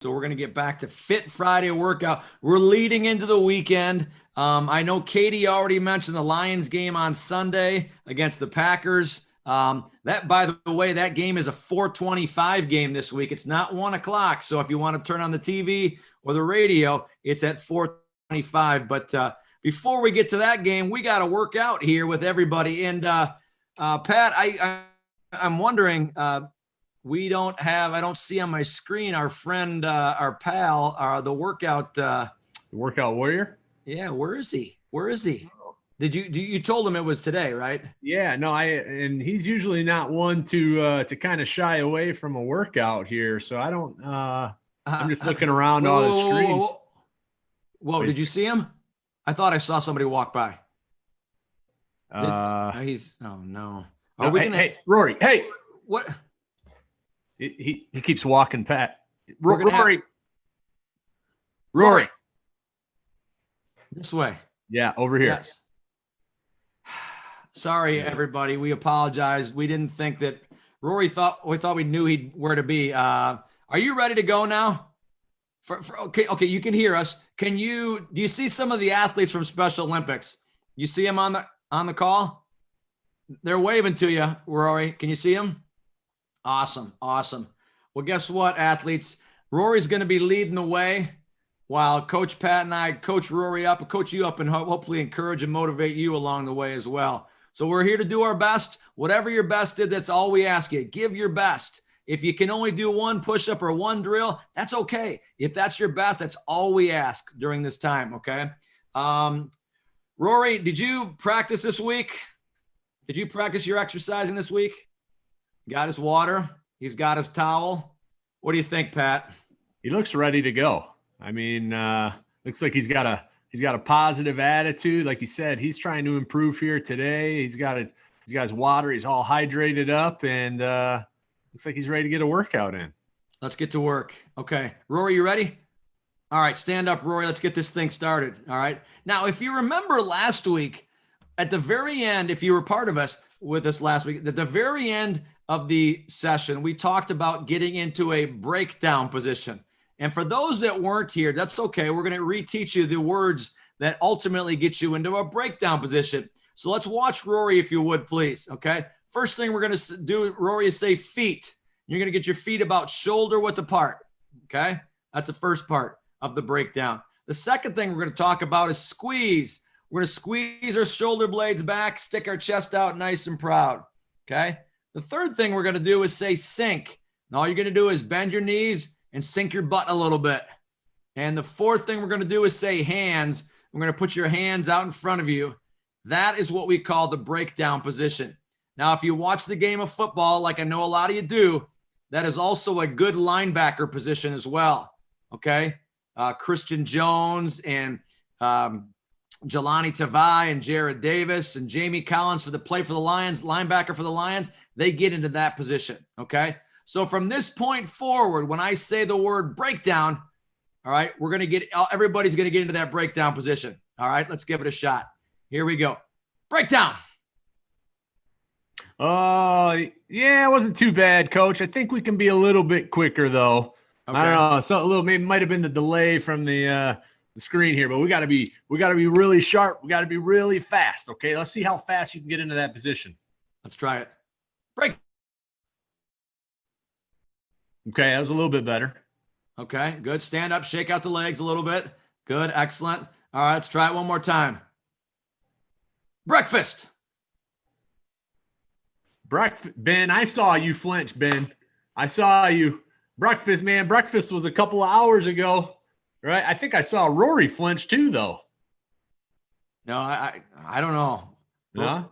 So we're going to get back to Fit Friday workout. We're leading into the weekend. I know Katie already mentioned the Lions game on Sunday against the Packers. That, by the way, that game is a 4:25 game this week. It's not 1 o'clock. So if you want to turn on the TV or the radio, it's at 4:25. But before we get to that game, we got to work out here with everybody. And Pat, I'm wondering, I don't see on my screen our friend, our pal, the workout. Workout warrior? Yeah, where is he? You told him it was today, right? Yeah, no, and he's usually not one to kind of shy away from a workout here. So I don't, I'm just looking around all the screens. Whoa, did you see him? I thought I saw somebody walk by. Oh no. Are we gonna? Hey, Roary. Hey, what? He keeps walking, Pat. Roary. This way. Yeah, over here. Yes. Sorry, everybody. We apologize. We didn't think that Roary thought we knew where to be. Are you ready to go now? Okay, you can hear us. Do you see some of the athletes from Special Olympics? You see them on the call? They're waving to you, Roary. Can you see them? Awesome. Well, guess what, athletes? Roary's going to be leading the way while Coach Pat and I coach Roary up, coach you up, and hopefully encourage and motivate you along the way as well. So we're here to do our best. Whatever your best did, that's all we ask you. Give your best. If you can only do one push-up or one drill, that's okay. If that's your best, that's all we ask during this time, okay? Roary, did you practice this week? Did you practice your exercising this week? Got his water. He's got his towel. What do you think, Pat? He looks ready to go. I mean, looks like he's got a positive attitude. Like you said, he's trying to improve here today. He's got his water. He's all hydrated up, and looks like he's ready to get a workout in. Let's get to work. Okay, Roary, you ready? All right, stand up, Roary. Let's get this thing started. All right. Now, if you remember last week, at the very end, if you were part of us with us last week, at the very end of the session, we talked about getting into a breakdown position. And for those that weren't here, that's okay. We're going to reteach you the words that ultimately get you into a breakdown position. So let's watch Roary, if you would, please. Okay. First thing we're going to do, Roary, is say feet. You're going to get your feet about shoulder width apart. Okay. That's the first part of the breakdown. The second thing we're going to talk about is squeeze. We're going to squeeze our shoulder blades back, stick our chest out nice and proud. Okay. The third thing we're going to do is say sink. And all you're going to do is bend your knees and sink your butt a little bit. And the fourth thing we're going to do is say hands. We're going to put your hands out in front of you. That is what we call the breakdown position. Now, if you watch the game of football, like I know a lot of you do, that is also a good linebacker position as well. Okay. Christian Jones and Jelani Tavai and Jared Davis and Jamie Collins for the Lions, linebacker for the Lions, they get into that position, okay? So from this point forward, when I say the word breakdown, all right, everybody's going to get into that breakdown position. All right, let's give it a shot. Here we go. Breakdown. Oh, yeah, it wasn't too bad, Coach. I think we can be a little bit quicker, though. Okay. I don't know. Maybe might have been the delay from the screen here, but we got to be really sharp. We got to be really fast. Okay, let's see how fast you can get into that position. Let's try it. Break. Okay, that was a little bit better. Okay, good. Stand up, shake out the legs a little bit. Good, excellent. All right, let's try it one more time. Breakfast. Ben, I saw you flinch, Ben. I saw you. Breakfast, man. Breakfast was a couple of hours ago. Right, I think I saw Roary flinch too, though. No, I don't know. Yeah.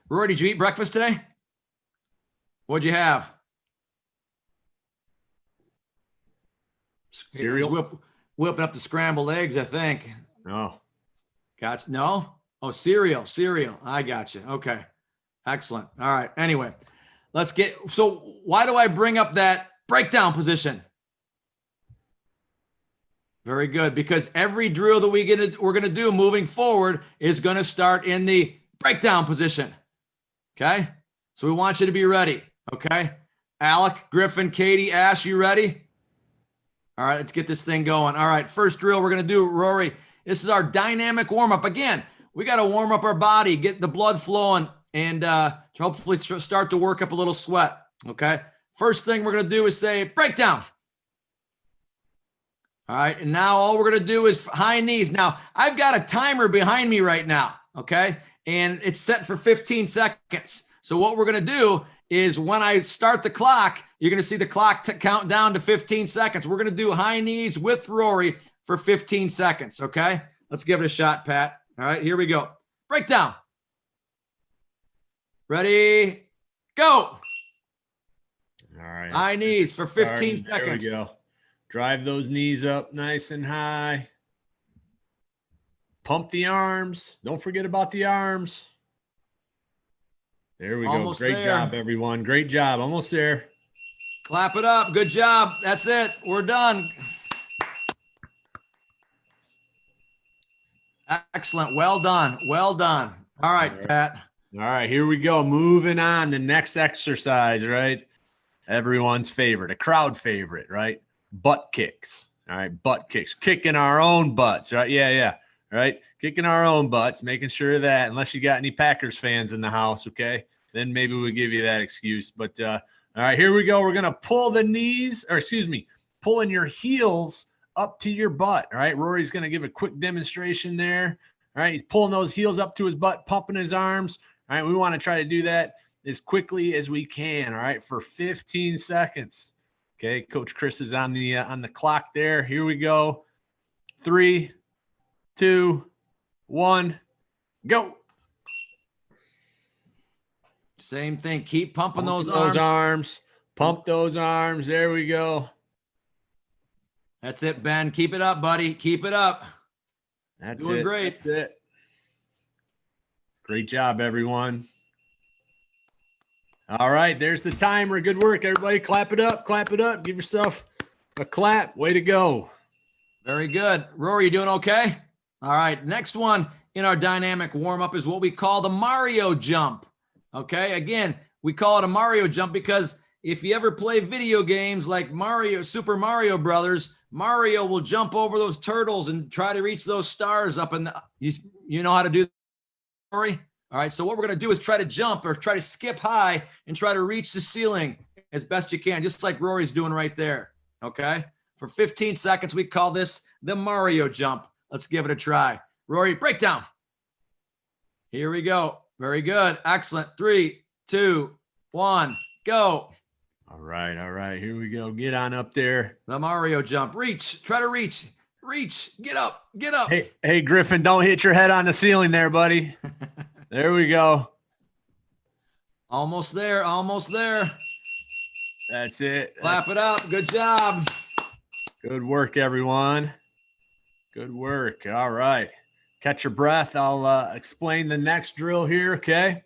Roary, did you eat breakfast today? What'd you have? Cereal. Whipping up the scrambled eggs, I think. No. Gotcha. No. Oh, cereal. I got you. Okay. Excellent. All right. Anyway, so why do I bring up that breakdown position? Very good, because every drill that we're going to do moving forward is going to start in the breakdown position. Okay? So we want you to be ready. Okay? Alec, Griffin, Katie, Ash, you ready? All right, let's get this thing going. All right, first drill we're going to do, Roary. This is our dynamic warm-up. Again, we got to warm up our body, get the blood flowing, and hopefully start to work up a little sweat, okay? First thing we're going to do is say breakdown. All right, and now all we're going to do is high knees. Now, I've got a timer behind me right now, okay? And it's set for 15 seconds. So what we're going to do is when I start the clock, you're going to see the clock count down to 15 seconds. We're going to do high knees with Roary for 15 seconds, okay? Let's give it a shot, Pat. All right, here we go. Breakdown. Ready, go. All right. High knees for 15 seconds. There we go. Drive those knees up nice and high. Pump the arms. Don't forget about the arms. There we Almost go. Great job, everyone. Great job. Almost there. Clap it up. Good job. That's it. We're done. Excellent. Well done. Well done. All right, Pat. All right, here we go. Moving on. The next exercise, right? Everyone's favorite, a crowd favorite, right? Butt kicks. All right, butt kicks. Kicking our own butts, right? Yeah. Right? Kicking our own butts, making sure that, unless you got any Packers fans in the house, okay? Then maybe we'll give you that excuse. But all right, here we go. We're going to pull the knees, pulling your heels up to your butt. All right, Rory's going to give a quick demonstration there. All right, he's pulling those heels up to his butt, pumping his arms. All right, we want to try to do that as quickly as we can. All right, for 15 seconds. Okay, Coach Chris is on the clock there. Here we go. 3, 2, 1, go. Same thing. Keep pumping those arms. Pump those arms. There we go. That's it, Ben. Keep it up, buddy. Keep it up. That's Doing great. That's it. Great job, everyone. All right, there's the timer. Good work, everybody. Clap it up. Clap it up. Give yourself a clap. Way to go. Very good. Roary, you doing okay? All right, next one in our dynamic warm-up is what we call the Mario jump. Okay, again, we call it a Mario jump because if you ever play video games like Super Mario Brothers, Mario will jump over those turtles and try to reach those stars up in the, you know how to do that, Roary? All right, so what we're going to do is try to jump or try to skip high and try to reach the ceiling as best you can, just like Rory's doing right there, okay? For 15 seconds, we call this the Mario jump. Let's give it a try. Roary, breakdown. Here we go. Very good. Excellent. 3, 2, 1, go. All right. Here we go. Get on up there. The Mario jump. Reach. Try to reach. Reach. Get up. Get up. Hey, Griffin, don't hit your head on the ceiling there, buddy. There we go. Almost there. Almost there. That's it. Clap it up. Good job. Good work, everyone. Good work. All right. Catch your breath. I'll explain the next drill here, okay?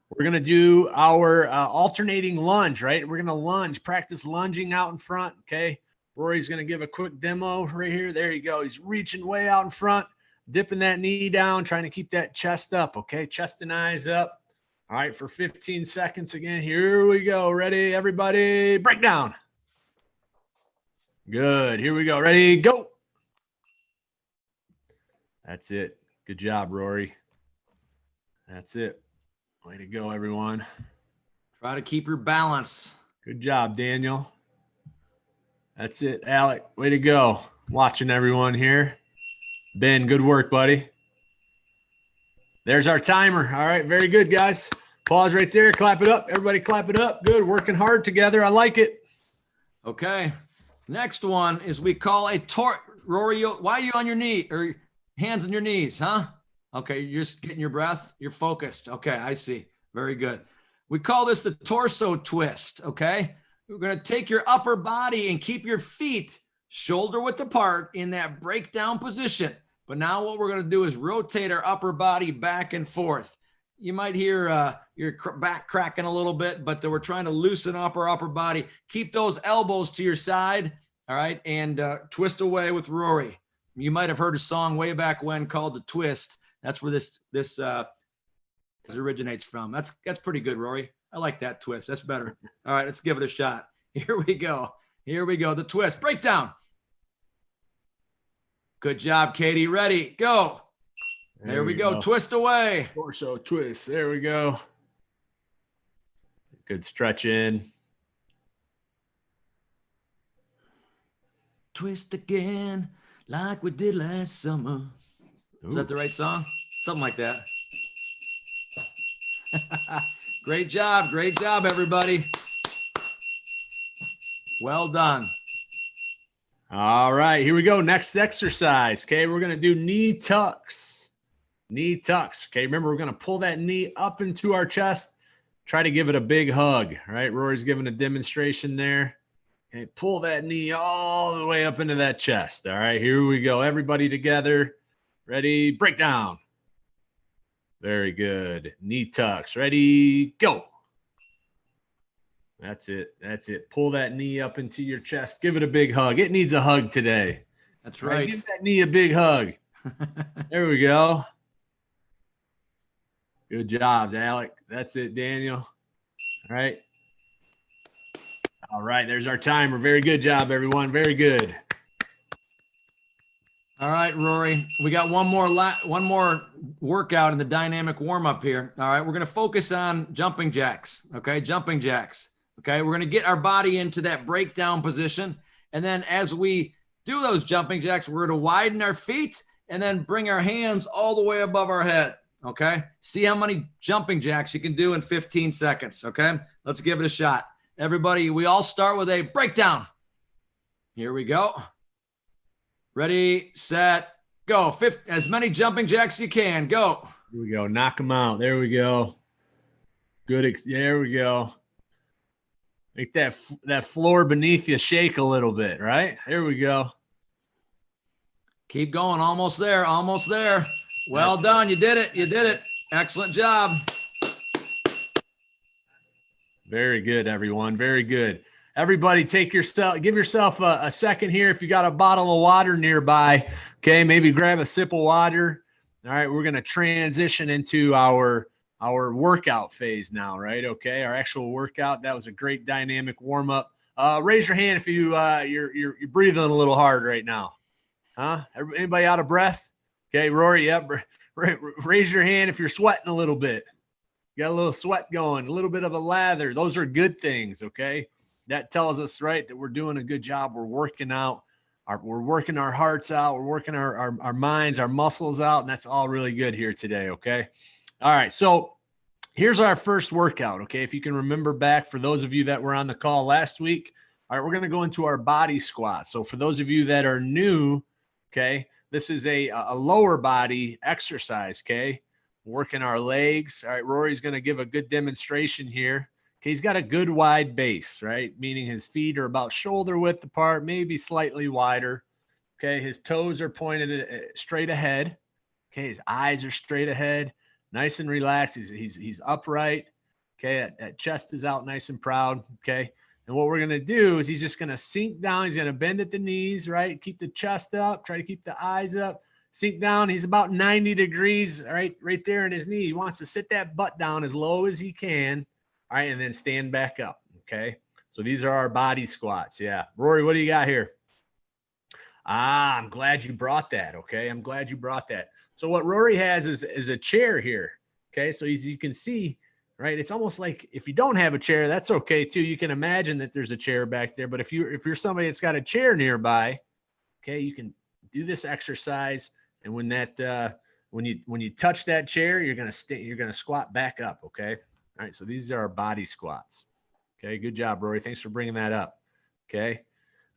We're going to do our alternating lunge, right? We're going to lunge, practice lunging out in front, okay? Rory's going to give a quick demo right here. There you go. He's reaching way out in front, dipping that knee down, trying to keep that chest up, okay? Chest and eyes up. All right, for 15 seconds again. Here we go. Ready, everybody? Breakdown. Good. Here we go. Ready, go. That's it. Good job, Roary. That's it. Way to go, everyone. Try to keep your balance. Good job, Daniel. That's it, Alec. Way to go. Watching everyone here. Ben, good work, buddy. There's our timer. All right, very good, guys. Pause right there. Clap it up. Everybody clap it up. Good. Working hard together. I like it. Okay. Next one is we call a Roary, why are you on your knee or hands on your knees, huh? Okay, you're just getting your breath. You're focused. Okay, I see. Very good. We call this the torso twist, okay? We're going to take your upper body and keep your feet shoulder width apart in that breakdown position. But now what we're going to do is rotate our upper body back and forth. You might hear your back cracking a little bit, but we're trying to loosen up our upper body. Keep those elbows to your side, all right, and twist away with Roary. You might have heard a song way back when called The Twist. That's where this originates from. That's pretty good, Roary. I like that twist. That's better. All right, let's give it a shot. Here we go. Here we go. The twist. Breakdown. Good job, Katie. Ready, go. There we go. Twist away. Torso twist. There we go. Good stretch in. Twist again like we did last summer. Ooh. Is that the right song? Something like that. Great job. Great job, everybody. Well done. All right, here we go. Next exercise. Okay, we're going to do knee tucks. Knee tucks. Okay, remember, we're going to pull that knee up into our chest. Try to give it a big hug. All right, Rory's giving a demonstration there. Okay, pull that knee all the way up into that chest. All right, here we go. Everybody together. Ready? Break down. Very good. Knee tucks. Ready? Go. That's it. That's it. Pull that knee up into your chest. Give it a big hug. It needs a hug today. That's right. Give that knee a big hug. There we go. Good job, Alec. That's it, Daniel. All right. All right. There's our timer. Very good job, everyone. Very good. All right, Rory. We got one more workout in the dynamic warm-up here. All right. We're going to focus on jumping jacks. Okay. Jumping jacks. Okay. We're going to get our body into that breakdown position. And then as we do those jumping jacks, we're going to widen our feet and then bring our hands all the way above our head. Okay. See how many jumping jacks you can do in 15 seconds. Okay. Let's give it a shot. Everybody, we all start with a breakdown. Here we go. Ready, set, go. As many jumping jacks as you can. Go. Here we go. Knock them out. There we go. Good. There we go. Make that floor beneath you shake a little bit, right? There we go. Keep going. Almost there. Almost there. Well done. You did it. You did it. Excellent job. Very good, everyone. Very good. Everybody give yourself a second here. If you got a bottle of water nearby, okay, maybe grab a sip of water. All right, we're going to transition into our workout phase now, right? Okay, our actual workout. That was a great dynamic warm up. Raise your hand if you're breathing a little hard right now. Huh? Anybody out of breath? Okay, Rory, yep. Raise your hand if you're sweating a little bit. You got a little sweat going, a little bit of a lather. Those are good things, okay? That tells us, right, that we're doing a good job. We're working out. We're working our hearts out. We're working our minds, our muscles out, and that's all really good here today, okay? All right, so here's our first workout, okay? If you can remember back, for those of you that were on the call last week, all right, we're going to go into our body squat. So for those of you that are new, okay, this is a lower body exercise, okay? Working our legs. All right, Rory's going to give a good demonstration here. Okay, he's got a good wide base, right? Meaning his feet are about shoulder width apart, maybe slightly wider. Okay, his toes are pointed straight ahead. Okay, his eyes are straight ahead, nice and relaxed. He's upright. Okay, that chest is out nice and proud. Okay, and what we're going to do is he's just going to sink down. He's going to bend at the knees, right? Keep the chest up. Try to keep the eyes up. Sink down. He's about 90 degrees, right there in his knee. He wants to sit that butt down as low as he can. All right, and then stand back up, okay? So these are our body squats, yeah. Rory, what do you got here? I'm glad you brought that, okay? I'm glad you brought that. So what Rory has is a chair here, okay? So as you can see, right, it's almost like if you don't have a chair, that's okay too. You can imagine that there's a chair back there, but if you're somebody that's got a chair nearby, okay, you can do this exercise. And when you touch that chair, you're gonna squat back up. Okay. All right. So these are our body squats. Okay. Good job, Rory. Thanks for bringing that up. Okay.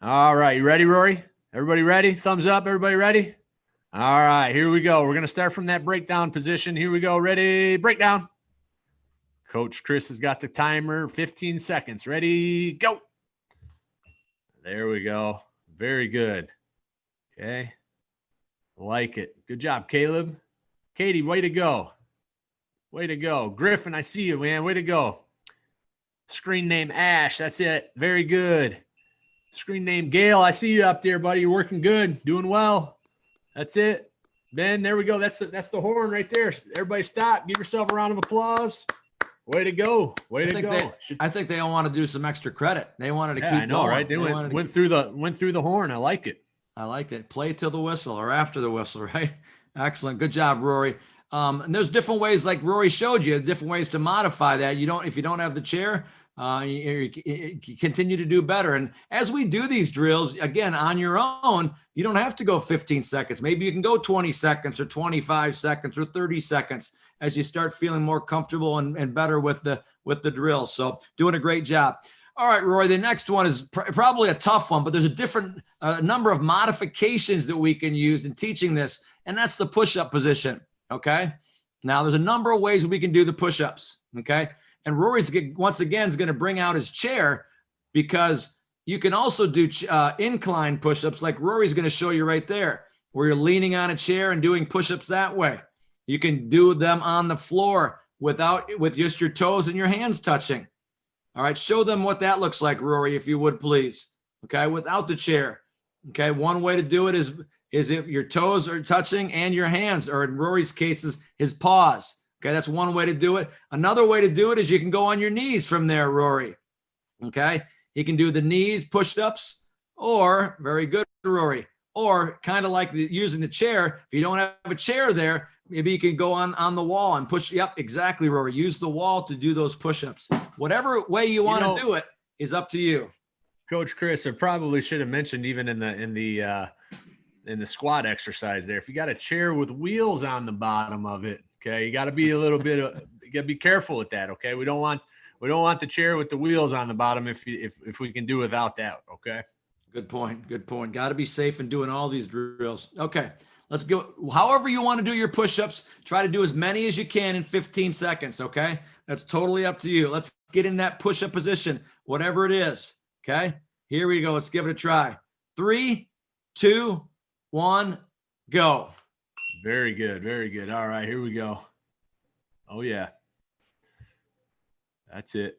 All right. You ready, Rory? Everybody ready? Thumbs up. Everybody ready? All right. Here we go. We're gonna start from that breakdown position. Here we go. Ready? Breakdown. Coach Chris has got the timer. 15 seconds. Ready? Go. There we go. Very good. Okay. Like it. Good job, Caleb. Katie, way to go. Way to go. Griffin, I see you, man. Way to go. Screen name Ash. That's it. Very good. Screen name Gail. I see you up there, buddy. You're working good. Doing well. That's it. Ben, there we go. That's the horn right there. Everybody stop. Give yourself a round of applause. Way to go. Way to go. I think they all want to do some extra credit. They wanted to keep I know, going. Right? They went through the horn. I like it. I like that. Play till the whistle or after the whistle, right? Excellent. Good job, Roary. And there's different ways, like Roary showed you, different ways to modify that. If you don't have the chair, you continue to do better. And as we do these drills, again, on your own, you don't have to go 15 seconds. Maybe you can go 20 seconds or 25 seconds or 30 seconds as you start feeling more comfortable and better with the drills. So doing a great job. All right, Rory, the next one is probably a tough one, but there's a different number of modifications that we can use in teaching this, and that's the push-up position, okay? Now, there's a number of ways we can do the push-ups, okay? And Rory's, once again, is going to bring out his chair because you can also do incline push-ups like Rory's going to show you right there, where you're leaning on a chair and doing push-ups that way. You can do them on the floor with just your toes and your hands touching. All right, show them what that looks like, Roary, if you would, please. Okay, without the chair. Okay, one way to do it is if your toes are touching and your hands, or in Rory's cases, his paws. Okay, that's one way to do it. Another way to do it is you can go on your knees from there, Roary. Okay, he can do the knees push-ups, or very good, Roary, or kind of like using the chair. If you don't have a chair there, maybe you can go on the wall and push. Yep, exactly, Rory. Use the wall to do those push-ups. Whatever way you want to do it is up to you. Coach Chris, I probably should have mentioned even in the squat exercise there, if you got a chair with wheels on the bottom of it, okay, you got to be you got to be careful with that. Okay, we don't want the chair with the wheels on the bottom if we can do without that. Okay. Good point. Good point. Got to be safe in doing all these drills. Okay. Let's go. However you want to do your push-ups, try to do as many as you can in 15 seconds, okay? That's totally up to you. Let's get in that push-up position, whatever it is, okay? Here we go. Let's give it a try. 3, 2, 1, go. Very good. Very good. All right, here we go. Oh, yeah. That's it.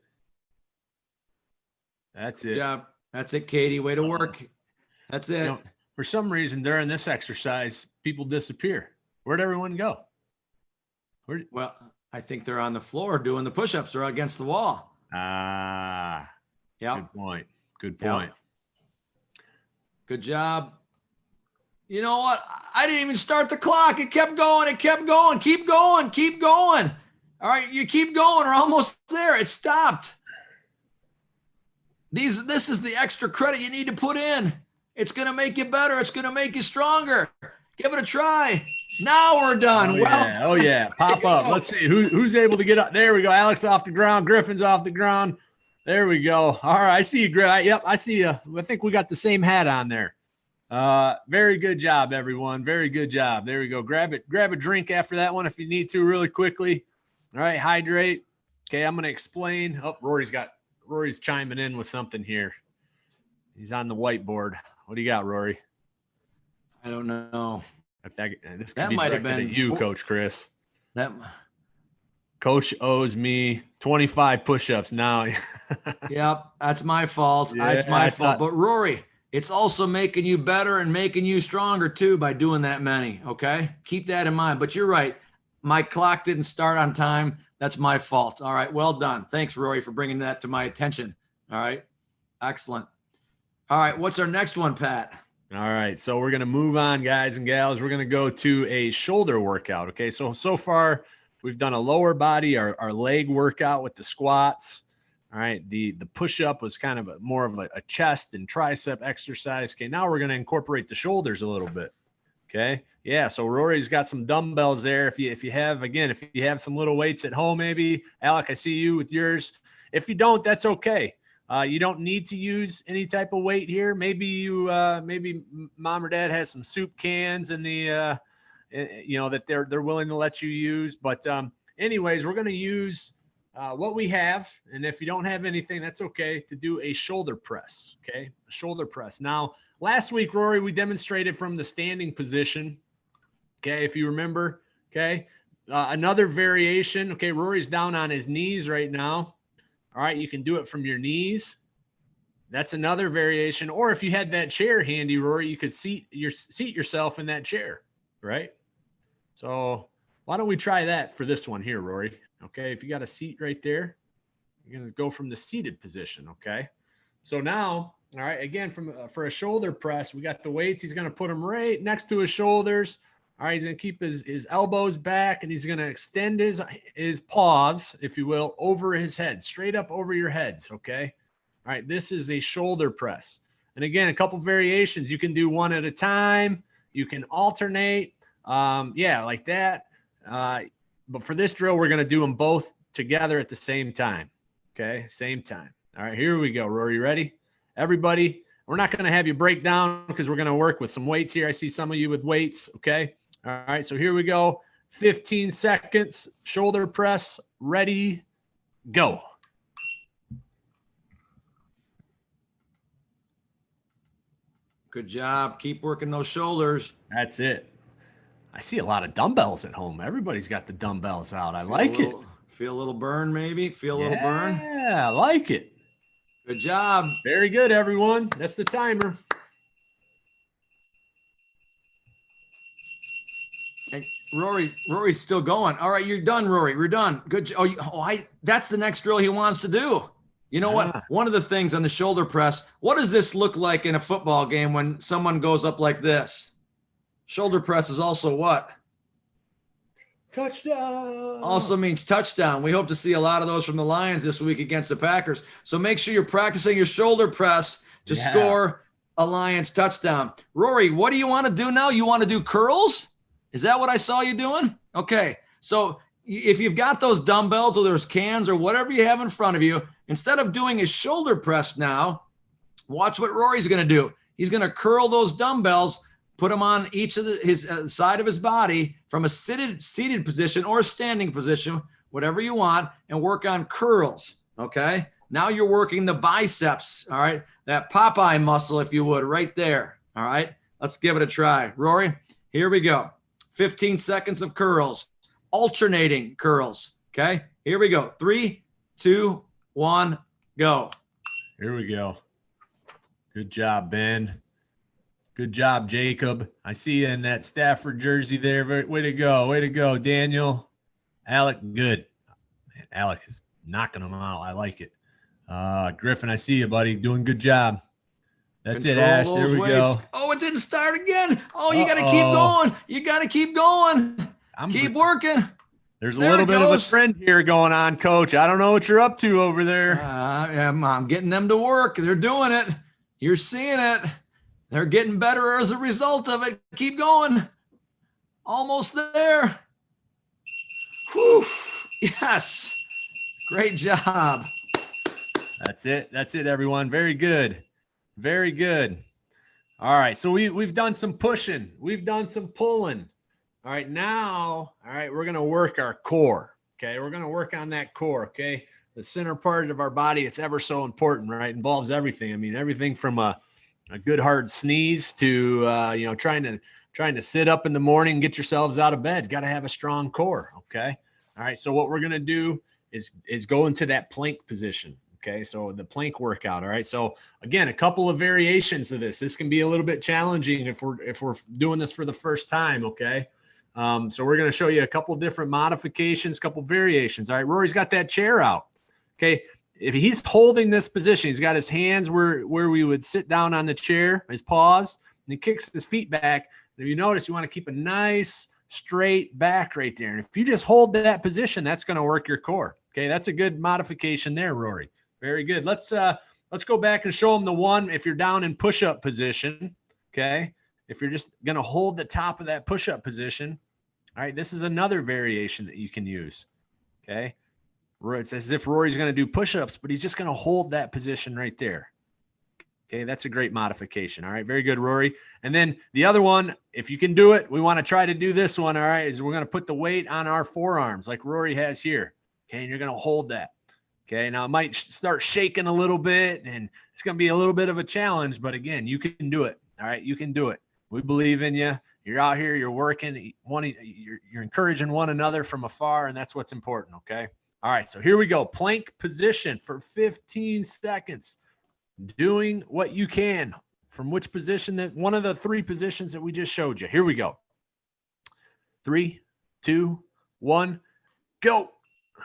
That's it. Good job. That's it, Katie. Way to work. That's it. For some reason, during this exercise, people disappear. Where'd everyone go? Well, I think they're on the floor doing the push-ups or against the wall. Yeah. Good point. Good point. Yep. Good job. You know what? I didn't even start the clock. It kept going. It kept going. Keep going. Keep going. All right, you keep going. We're almost there. It stopped. This is the extra credit you need to put in. It's going to make you better. It's going to make you stronger. Give it a try. Now we're done. Oh, yeah. Pop up. Let's see who's able to get up. There we go. Alex off the ground. Griffin's off the ground. There we go. All right. I see you, Griff. Yep, I see you. I think we got the same hat on there. Very good job, everyone. Very good job. There we go. Grab a drink after that one if you need to really quickly. All right. Hydrate. Okay. I'm going to explain. Oh, Rory's chiming in with something here. He's on the whiteboard. What do you got, Roary? I don't know. That might have been you, Coach Chris. Coach owes me 25 push-ups now. Yep, that's my fault. Yeah, it's my fault. But Roary, it's also making you better and making you stronger too by doing that many. Okay, keep that in mind. But you're right. My clock didn't start on time. That's my fault. All right, well done. Thanks, Roary, for bringing that to my attention. All right, excellent. All right, what's our next one, Pat? All right, so we're going to move on, guys and gals. We're going to go to a shoulder workout, okay? So far, we've done a lower body, our leg workout with the squats. All right, the push-up was kind of more of a chest and tricep exercise. Okay, now we're going to incorporate the shoulders a little bit, okay? Yeah, so Rory's got some dumbbells there. If you have some little weights at home, maybe. Alec, I see you with yours. If you don't, that's okay. You don't need to use any type of weight here. Maybe maybe mom or dad has some soup cans in the, that they're willing to let you use. But anyways, we're going to use what we have. And if you don't have anything, that's okay, to do a shoulder press. Okay. A shoulder press. Now, last week, Roary, we demonstrated from the standing position. Okay. If you remember, okay. Another variation. Okay. Rory's down on his knees right now. All right, you can do it from your knees. That's another variation. Or if you had that chair handy, Roary, you could seat yourself in that chair, right? So why don't we try that for this one here, Roary? Okay, if you got a seat right there, you're going to go from the seated position, okay? So now All right. Again, for a shoulder press, we got the weights. He's going to put them right next to his shoulders. All right. He's going to keep his elbows back, and he's going to extend his paws, if you will, over his head, straight up over your heads. Okay. All right. This is a shoulder press. And again, a couple variations. You can do one at a time. You can alternate. Like that. But for this drill, we're going to do them both together at the same time. Okay. Same time. All right. Here we go. Rory, you ready? Everybody, we're not going to have you break down because we're going to work with some weights here. I see some of you with weights. Okay. All right. So here we go. 15 seconds. Shoulder press. Ready. Go. Good job. Keep working those shoulders. That's it. I see a lot of dumbbells at home. Everybody's got the dumbbells out. I like it. Feel a little burn, maybe. Feel a little burn. Yeah, I like it. Good job. Very good, everyone. That's the timer. Hey, Rory's still going. All right, you're done, Rory. We're done. Good. That's the next drill he wants to do. You know what? One of the things on the shoulder press, what does this look like in a football game when someone goes up like this? Shoulder press is also what? Touchdown. Also means touchdown. We hope to see a lot of those from the Lions this week against the Packers. So make sure you're practicing your shoulder press to score a Lions touchdown. Rory, what do you want to do now? You want to do curls? Is that what I saw you doing? Okay. So if you've got those dumbbells or those cans or whatever you have in front of you, instead of doing his shoulder press now, watch what Rory's going to do. He's going to curl those dumbbells, put them on each of his side of his body from a seated position or a standing position, whatever you want, and work on curls, okay? Now you're working the biceps, all right? That Popeye muscle, if you would, right there, all right? Let's give it a try. Rory, here we go. 15 seconds of curls, alternating curls, okay? Here we go. 3, 2, 1, go. Here we go. Good job, Ben. Good job, Jacob. I see you in that Stafford jersey there. Way to go. Way to go, Daniel. Alec, good. Man, Alec is knocking them out. I like it. Griffin, I see you, buddy. Doing good job. That's it, Ash. There we go. Oh, it didn't start again. Oh, you got to keep going. You got to keep going. Keep working. There's a little bit of a trend here going on, Coach. I don't know what you're up to over there. I'm getting them to work. They're doing it. You're seeing it. They're getting better as a result of it. Keep going. Almost there. Whew. Yes. Great job. That's it. That's it, everyone. Very good. Very good. All right. So we've done some pushing. We've done some pulling. All right. Now, we're going to work our core. Okay. We're going to work on that core. Okay. The center part of our body, it's ever so important, right? Involves everything. I mean, everything from a good hard sneeze to trying to sit up in the morning, get yourselves out of bed. Got to have a strong core. Okay. All right. So what we're going to do is go into that plank position. Okay. So the plank workout. All right. So again, a couple of variations of this. This can be a little bit challenging if we're doing this for the first time. Okay. So we're going to show you a couple different modifications, couple variations. All right. Rory's got that chair out. Okay. If he's holding this position, he's got his hands where we would sit down on the chair, his paws, and he kicks his feet back. And if you notice, you want to keep a nice straight back right there. And if you just hold that position, that's going to work your core. Okay. That's a good modification there, Rory. Very good. Let's go back and show them the one if you're down in push-up position. Okay. If you're just going to hold the top of that push-up position. All right. This is another variation that you can use. Okay. It's as if Rory's going to do push-ups, but he's just going to hold that position right there. Okay, that's a great modification. All right, very good, Rory. And then the other one, if you can do it, we want to try to do this one, all right, is we're going to put the weight on our forearms like Rory has here. Okay, and you're going to hold that. Okay, now it might start shaking a little bit, and it's going to be a little bit of a challenge, but again, you can do it. All right, you can do it. We believe in you. You're out here, you're working, you're encouraging one another from afar, and that's what's important, okay? All right, so here we go. Plank position for 15 seconds. Doing what you can from which position, one of the three positions that we just showed you. Here we go. 3, 2, 1, go.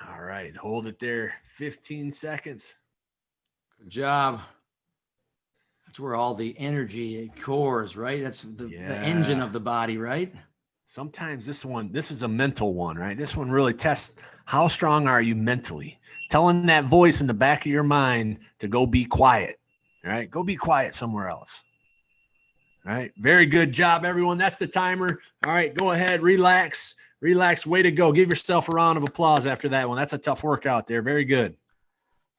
All right, hold it there. 15 seconds. Good job. That's where all the energy cores, right? That's the engine of the body, right? Sometimes this is a mental one, right? This one really tests how strong are you mentally. Telling that voice in the back of your mind to go be quiet, right? Go be quiet somewhere else. All right. Very good job, everyone. That's the timer. All right. Go ahead. Relax. Relax. Way to go. Give yourself a round of applause after that one. That's a tough workout there. Very good.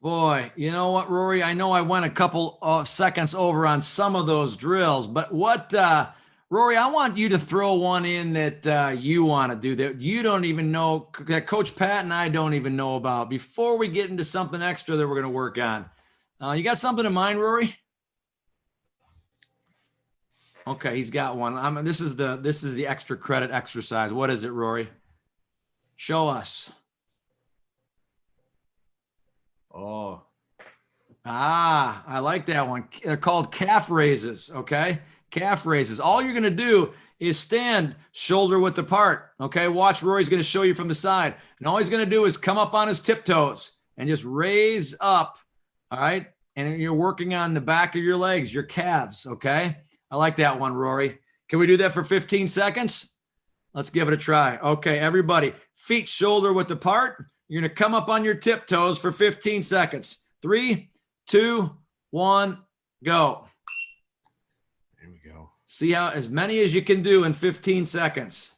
Boy, you know what, Rory? I know I went a couple of seconds over on some of those drills, but Rory, I want you to throw one in that you want to do that you don't even know, that Coach Pat and I don't even know about before we get into something extra that we're going to work on. You got something in mind, Rory? Okay, he's got one. This is the extra credit exercise. What is it, Rory? Show us. Oh. I like that one. They're called calf raises, okay? Calf raises. All you're going to do is stand shoulder width apart, okay? Watch, Rory's going to show you from the side. And all he's going to do is come up on his tiptoes and just raise up, all right? And you're working on the back of your legs, your calves, okay? I like that one, Rory. Can we do that for 15 seconds? Let's give it a try. Okay, everybody, feet shoulder width apart. You're going to come up on your tiptoes for 15 seconds. 3, 2, 1, go. There we go. See how as many as you can do in 15 seconds.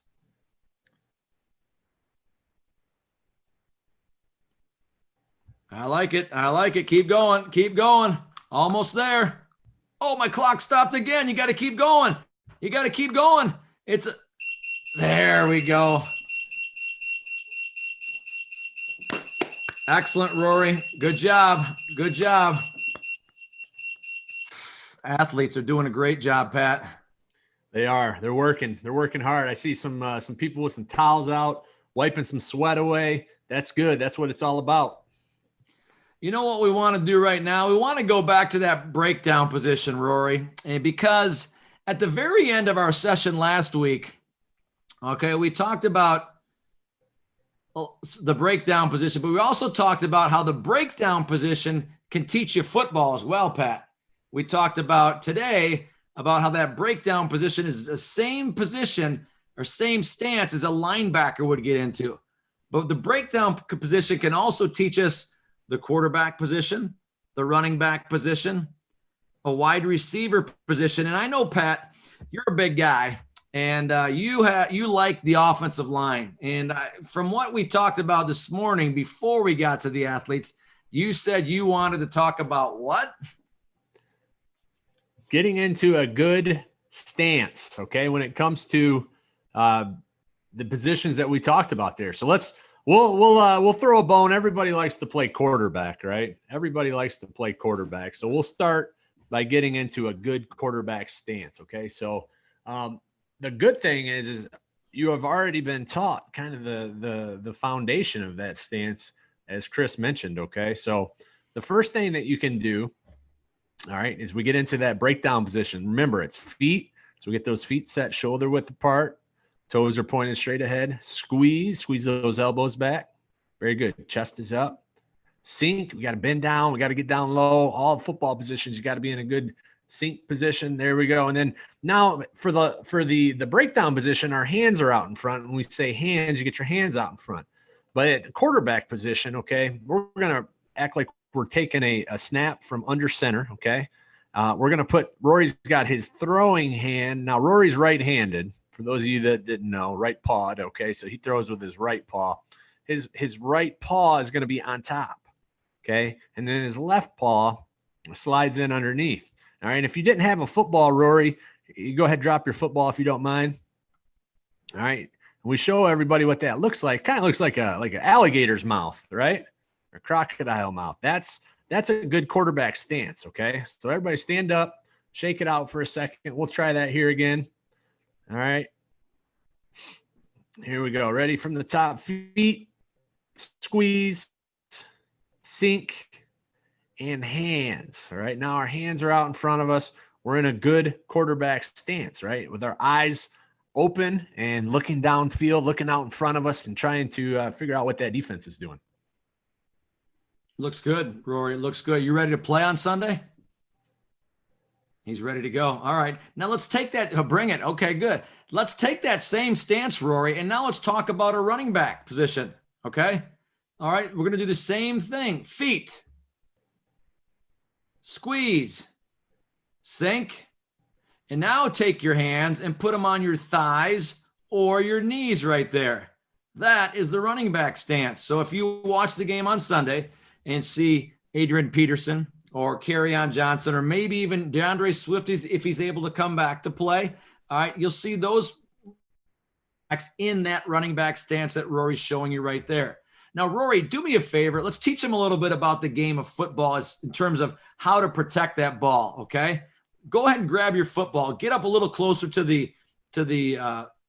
I like it. I like it. Keep going. Keep going. Almost there. Oh, my clock stopped again. You got to keep going. You got to keep going. There we go. Excellent, Rory. Good job. Good job. Athletes are doing a great job, Pat. They are. They're working. They're working hard. I see some people with some towels out, wiping some sweat away. That's good. That's what it's all about. You know what we want to do right now? We want to go back to that breakdown position, Rory, and because at the very end of our session last week, okay, we talked about the breakdown position, but we also talked about how the breakdown position can teach you football as well, Pat. We talked about today about how that breakdown position is the same position or same stance as a linebacker would get into. But the breakdown position can also teach us the quarterback position, the running back position, a wide receiver position. And I know, Pat, you're a big guy. And you like the offensive line. And from what we talked about this morning before we got to the athletes, you said you wanted to talk about what? Getting into a good stance, okay, when it comes to the positions that we talked about there. So we'll throw a bone. Everybody likes to play quarterback, right? Everybody likes to play quarterback. So we'll start by getting into a good quarterback stance, okay? So the good thing is you have already been taught kind of the foundation of that stance, as Chris mentioned. Okay. So the first thing that you can do, all right, is we get into that breakdown position. Remember, it's feet. So we get those feet set shoulder width apart. Toes are pointed straight ahead. Squeeze those elbows back. Very good. Chest is up. Sink. We got to bend down. We got to get down low. All football positions, you got to be in a good sink position. There we go. And then now for the breakdown position, our hands are out in front. When we say hands, you get your hands out in front. But at the quarterback position, okay, we're going to act like we're taking a snap from under center, okay? We're going to put – Rory's got his throwing hand. Now, Rory's right-handed. For those of you that didn't know, right paw, okay? So he throws with his right paw. His right paw is going to be on top, okay? And then his left paw slides in underneath. All right. If you didn't have a football, Rory, you go ahead, drop your football if you don't mind. All right. We show everybody what that looks like. Kind of looks like an alligator's mouth, right? Or crocodile mouth. That's a good quarterback stance. Okay. So everybody stand up, shake it out for a second. We'll try that here again. All right. Here we go. Ready from the top. Feet, squeeze, sink, and hands. All right. Now our hands are out in front of us. We're in a good quarterback stance, right? With our eyes open and looking downfield, looking out in front of us and trying to figure out what that defense is doing. Looks good, Rory. Looks good. You ready to play on Sunday? He's ready to go. All right. Now let's take that. Bring it. Okay, good. Let's take that same stance, Roary, and now let's talk about a running back position. Okay. All right. We're going to do the same thing. Feet. Squeeze. Sink. And now take your hands and put them on your thighs or your knees right there. That is the running back stance. So if you watch the game on Sunday and see Adrian Peterson or Kerryon Johnson, or maybe even DeAndre Swift, if he's able to come back to play, all right, you'll see those backs in that running back stance that Roary's showing you right there. Now, Roary, do me a favor. Let's teach him a little bit about the game of football in terms of how to protect that ball, okay? Go ahead and grab your football. Get up a little closer to the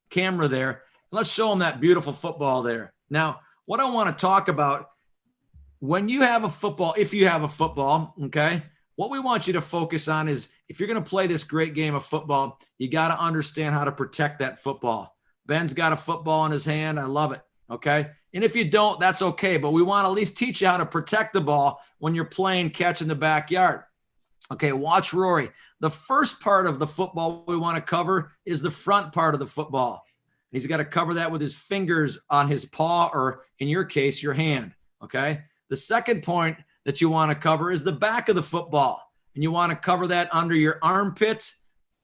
camera there. Let's show him that beautiful football there. Now, what I want to talk about, when you have a football, if you have a football, okay, what we want you to focus on is if you're going to play this great game of football, you got to understand how to protect that football. Ben's got a football in his hand. I love it, okay? And if you don't, that's okay, but we want to at least teach you how to protect the ball when you're playing catch in the backyard. Okay, watch Roary. The first part of the football we want to cover is the front part of the football. He's got to cover that with his fingers on his paw, or in your case, your hand, okay? The second point that you want to cover is the back of the football, and you want to cover that under your armpit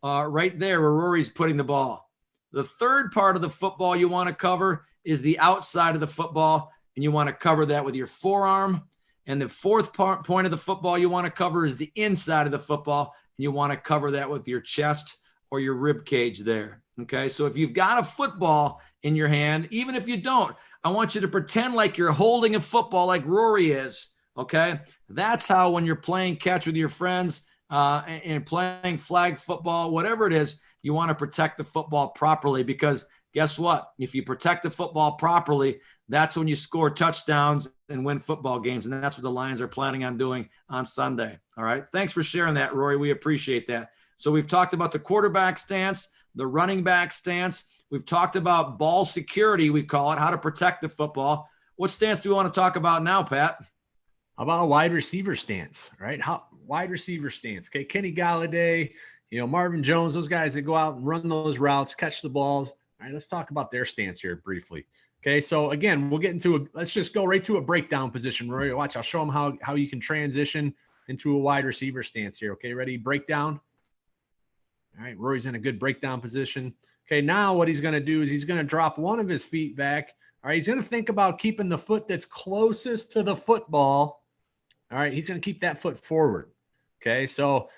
right there where Roary's putting the ball. The third part of the football you want to cover is the outside of the football, and you want to cover that with your forearm. And the fourth point of the football you want to cover is the inside of the football, and you want to cover that with your chest or your rib cage there. Okay, so if you've got a football in your hand, even if you don't, I want you to pretend like you're holding a football like Roary is. Okay, that's how when you're playing catch with your friends and playing flag football, whatever it is, you want to protect the football properly, because guess what? If you protect the football properly, that's when you score touchdowns and win football games. And that's what the Lions are planning on doing on Sunday. All right. Thanks for sharing that, Roary. We appreciate that. So we've talked about the quarterback stance, the running back stance. We've talked about ball security, we call it, how to protect the football. What stance do we want to talk about now, Pat? How about a wide receiver stance, right? Wide receiver stance. Okay. Kenny Galladay, Marvin Jones, those guys that go out and run those routes, catch the balls. All right. Let's talk about their stance here briefly. Okay, so again, we'll get into let's just go right to a breakdown position, Rory. Watch, I'll show them how you can transition into a wide receiver stance here. Okay, ready? Breakdown. All right, Rory's in a good breakdown position. Okay, now what he's going to do is he's going to drop one of his feet back. All right, he's going to think about keeping the foot that's closest to the football. All right, he's going to keep that foot forward. Okay, so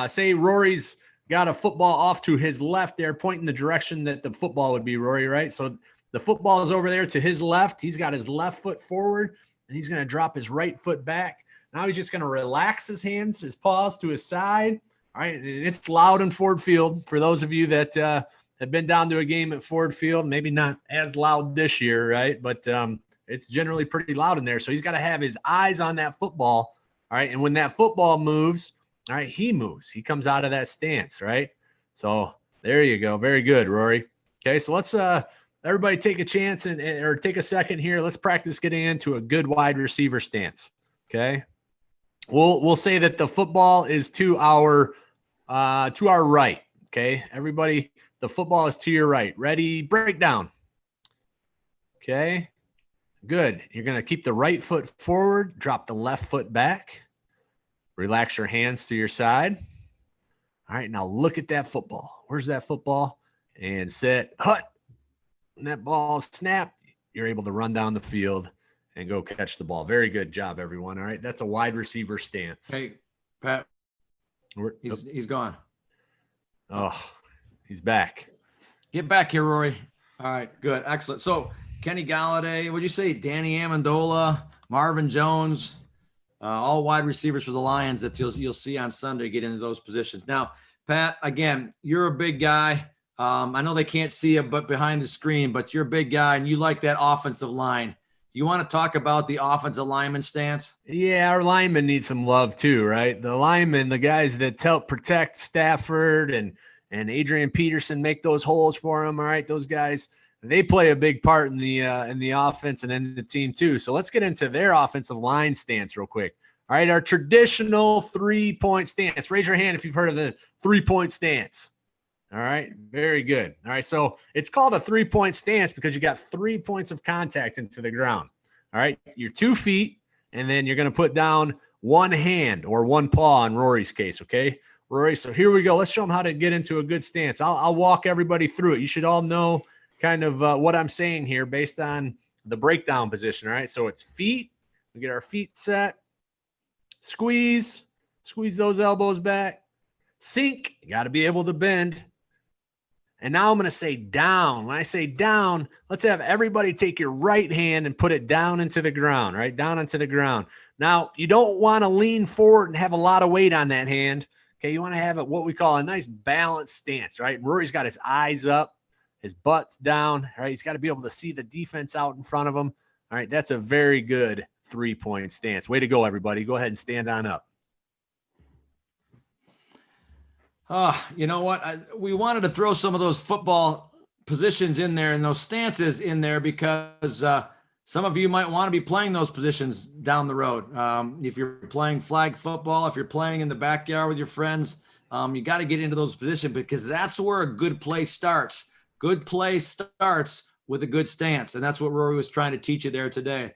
say Rory's got a football off to his left there, pointing the direction that the football would be, Rory, right? So the football is over there to his left. He's got his left foot forward, and he's going to drop his right foot back. Now he's just going to relax his hands, his paws to his side. All right, and it's loud in Ford Field. For those of you that have been down to a game at Ford Field, maybe not as loud this year, right? But it's generally pretty loud in there. So he's got to have his eyes on that football. All right, and when that football moves, all right, he moves. He comes out of that stance, right? So there you go. Very good, Rory. Okay, so let's everybody take a chance or take a second here. Let's practice getting into a good wide receiver stance. Okay. We'll say that the football is to our right. Okay. Everybody, the football is to your right. Ready? Break down. Okay. Good. You're going to keep the right foot forward, drop the left foot back, relax your hands to your side. All right. Now look at that football. Where's that football? And set, hut. When that ball snapped, you're able to run down the field and go catch the ball. Very good job, everyone. All right, that's a wide receiver stance. Hey, Pat, he's gone. Oh, he's back. Get back here, Roary. All right, good, excellent. So Kenny Galladay, what'd you say? Danny Amendola, Marvin Jones, all wide receivers for the Lions that you'll see on Sunday get into those positions. Now, Pat, again, you're a big guy. I know they can't see you, but behind the screen, but you're a big guy and you like that offensive line. You want to talk about the offensive lineman stance? Yeah, our linemen need some love too, right? The linemen, the guys that help protect Stafford and Adrian Peterson, make those holes for him. All right, those guys, they play a big part in the offense and in the team too. So let's get into their offensive line stance real quick. All right, our traditional 3-point stance. Raise your hand if you've heard of the 3-point stance. All right, very good. All right, so it's called a 3-point stance because you got 3 points of contact into the ground. All right, your 2 feet, and then you're going to put down one hand or one paw in Roary's case, okay? Roary, so here we go. Let's show them how to get into a good stance. I'll walk everybody through it. You should all know kind of what I'm saying here based on the breakdown position, all right? So it's feet. We get our feet set. Squeeze those elbows back. Sink, you got to be able to bend. And now I'm going to say down. When I say down, let's have everybody take your right hand and put it down into the ground, right? Down into the ground. Now, you don't want to lean forward and have a lot of weight on that hand. Okay, you want to have what we call a nice balanced stance, right? Rory's got his eyes up, his butt's down, right? He's got to be able to see the defense out in front of him. All right, that's a very good 3-point stance. Way to go, everybody. Go ahead and stand on up. You know what? We wanted to throw some of those football positions in there and those stances in there because some of you might want to be playing those positions down the road. If you're playing flag football, if you're playing in the backyard with your friends, you got to get into those positions because that's where a good play starts. Good play starts with a good stance, and that's what Roary was trying to teach you there today.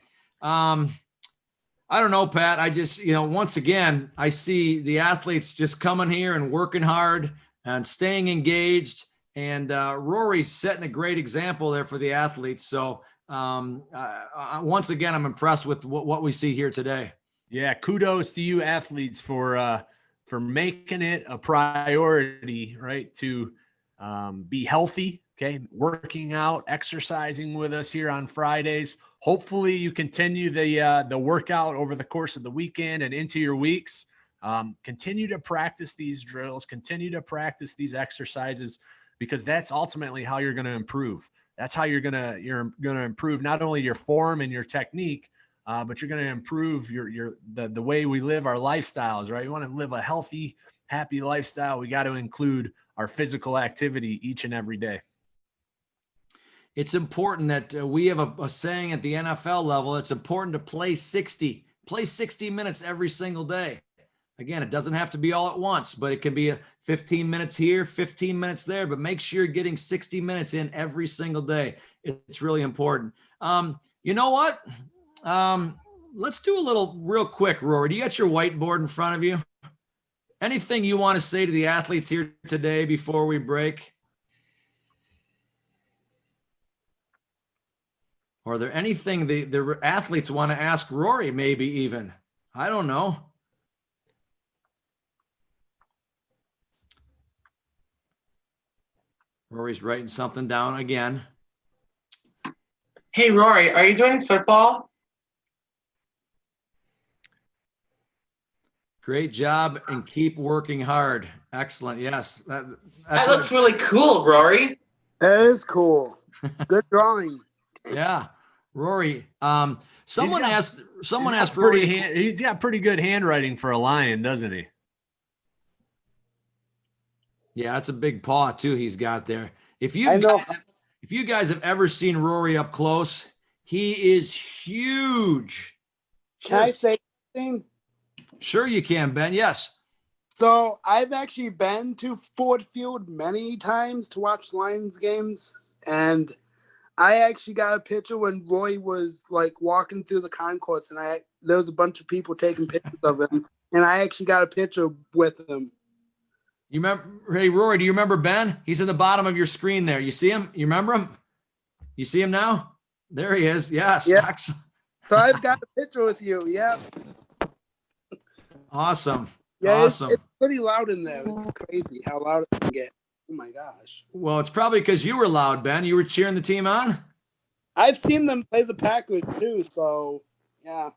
I don't know, Pat. I just, once again, I see the athletes just coming here and working hard and staying engaged. And Roary's setting a great example there for the athletes. So once again, I'm impressed with what we see here today. Yeah, kudos to you athletes for making it a priority, right? To be healthy, okay, working out, exercising with us here on Fridays. Hopefully you continue the workout over the course of the weekend and into your weeks. Continue to practice these drills, continue to practice these exercises, because that's ultimately how you're going to improve. That's how you're going to improve not only your form and your technique, but you're going to improve the way we live our lifestyles, right? You want to live a healthy, happy lifestyle. We got to include our physical activity each and every day. It's important that we have a saying at the NFL level. It's important to play 60 minutes every single day. Again, it doesn't have to be all at once, but it can be 15 minutes here, 15 minutes there, but make sure you're getting 60 minutes in every single day. It's really important. You know what? Let's do a little real quick, Roary. Do you got your whiteboard in front of you? Anything you want to say to the athletes here today before we break? Or are there anything the athletes want to ask Roary, maybe even? I don't know. Roary's writing something down again. Hey, Roary, are you doing football? Great job and keep working hard. Excellent. Yes. That looks really cool, Roary. That is cool. Good drawing. Yeah. Roary, someone asked Roary. Roary. He's got pretty good handwriting for a lion, doesn't he? Yeah, that's a big paw too he's got there. If you guys have ever seen Roary up close, he is huge. Can I say something? Sure you can, Ben. Yes. So I've actually been to Ford Field many times to watch Lions games, and I actually got a picture when Roy was like walking through the concourse, and there was a bunch of people taking pictures of him, and I actually got a picture with him. You remember? Hey, Roary, do you remember Ben? He's in the bottom of your screen there. You see him? You remember him? You see him now? There he is. Yes. Yeah. Excellent. So I've got a picture with you. Yeah. Awesome. Yeah. Awesome. It's pretty loud in there. It's crazy how loud it can get. Oh my gosh. Well, it's probably because you were loud, Ben. You were cheering the team on. I've seen them play the Packers too. So yeah.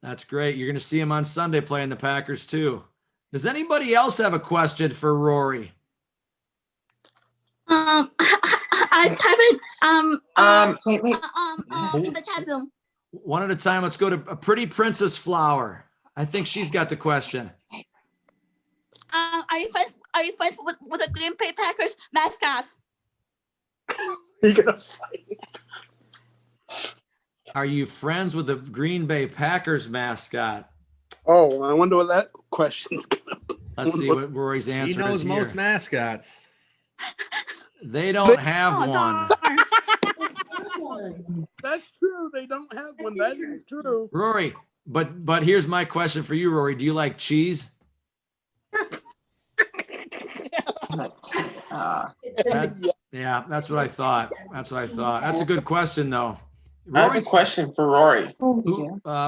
That's great. You're going to see him on Sunday playing the Packers too. Does anybody else have a question for Roary? I type it in the chat room. One at a time. Let's go to a Pretty Princess Flower. I think she's got the question. Are you friends with the Green Bay Packers mascot? You're gonna fight. Are you friends with the Green Bay Packers mascot? Oh, I wonder what that question's gonna be. Let's see what Rory's answer He knows is most here. mascots. They don't have Oh, one. darn. That's true. They don't have one. That is true. Rory, but here's my question for you, Rory. Do you like cheese? Yeah, that's what I thought. That's what I thought. That's a good question, though. I have a Rory's- question for Rory.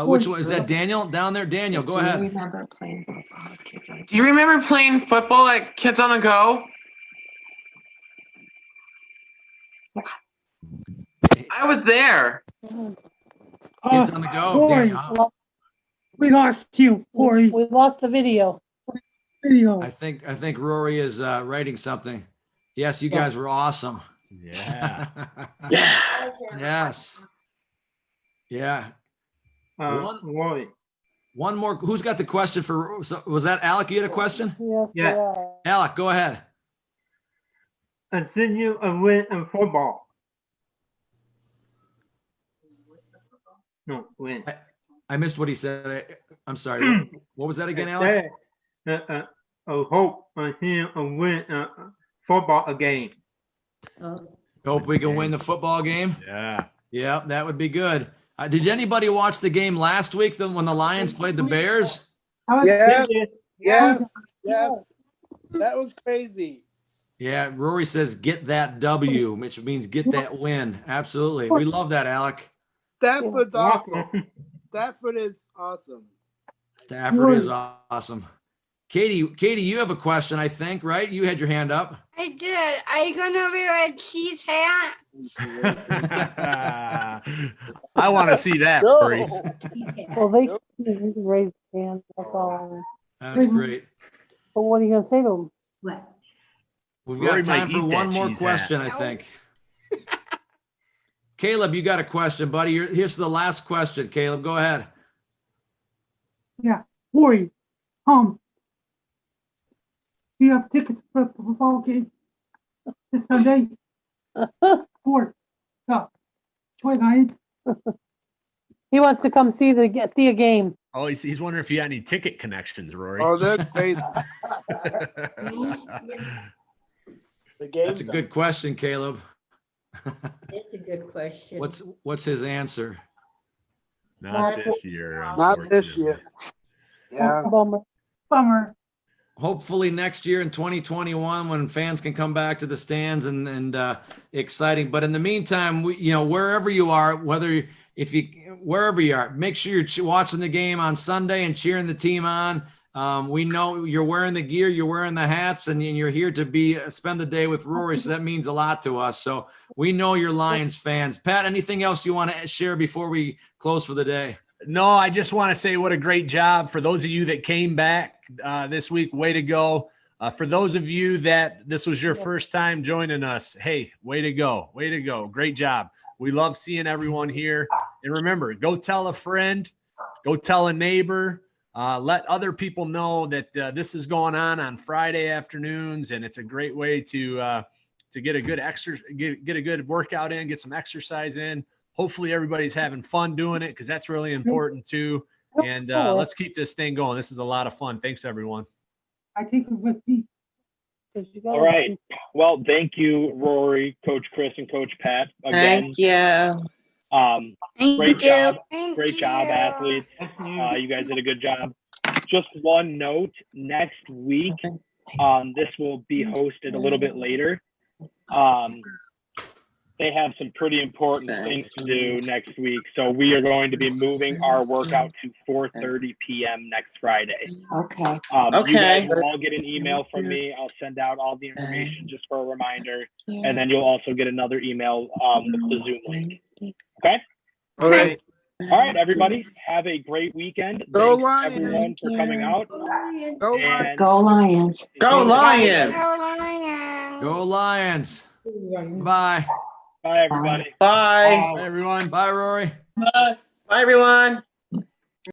which one is that? Daniel down there? Daniel, go ahead. Do you remember playing football at Kids on the Go? I was there. Kids on the go. Rory, Daniel. we lost you, Rory. We lost the video. Video. I think Rory is writing something. Yes, you guys were awesome. Yeah. Yeah. Yes. Yeah. Rory. One more. Who's got the question for? Was that Alec? You had a question? Yes, Yeah. we are. Alec, go ahead. I send you a win in football. No, win. I missed what he said. I'm sorry. What was that again, Alec? I hope I see a win football game. Hope we can win the football game. Yeah. Yeah, that would be good. Did anybody watch the game last week when the Lions played the Bears? Yeah. Yes. Yes. That was crazy. Yeah, Rory says get that W, which means get that win. Absolutely. We love that, Alec. Stafford's awesome. Stafford is awesome. Stafford is awesome. Katie, you have a question, I think, right? You had your hand up. I did. Are you gonna wear a cheese hat? I want to see that, Rory. Well, they can raise their hand. That's all. That's great. But what are you gonna say to them? What? We've Rory got time might for eat that one more cheese question, I think. Caleb, you got a question, buddy. Here's the last question. Caleb, go ahead. Yeah, Rory. Do you have tickets for the football game this Sunday? For Troy Lions. He wants to come see a game. Oh, he's wondering if you got any ticket connections, Rory. Oh, they're crazy. The game's That's a good question, Caleb. That's a good question. What's his answer? Not this year. Not this year. Yeah. Bummer. Hopefully next year in 2021 when fans can come back to the stands and exciting. But in the meantime, wherever you are, wherever you are, make sure you're watching the game on Sunday and cheering the team on. We know you're wearing the gear, you're wearing the hats, and you're here to spend the day with Rory. So that means a lot to us. So we know you're Lions fans. Pat, anything else you want to share before we close for the day? No, I just want to say what a great job for those of you that came back this week. Way to go. For those of you that this was your first time joining us, hey, way to go. Way to go. Great job. We love seeing everyone here. And remember, go tell a friend, go tell a neighbor, let other people know that this is going on Friday afternoons. And it's a great way to get a good get a good workout in, get some exercise in. Hopefully everybody's having fun doing it because that's really important too. And let's keep this thing going. This is a lot of fun. Thanks, everyone. I take it with me. All right. Well, thank you, Rory, Coach Chris, and Coach Pat. Again, Thank you. Great job. Thank Great job, you. athletes. You guys did a good job. Just one note, next week, this will be hosted a little bit later. They have some pretty important things to do next week. So we are going to be moving our workout to 4:30 p.m. next Friday. Okay. You guys will all get an email from me. I'll send out all the information just for a reminder. And then you'll also get another email with the Zoom link. Okay? All right. All right, everybody. Have a great weekend. Go Thanks, Lions. everyone, for coming out. Go Lions. And Go Lions. Go Lions. Go Lions. Go Lions. Bye. bye, everybody. Bye. Bye, everyone. Bye, Rory. Bye, everyone.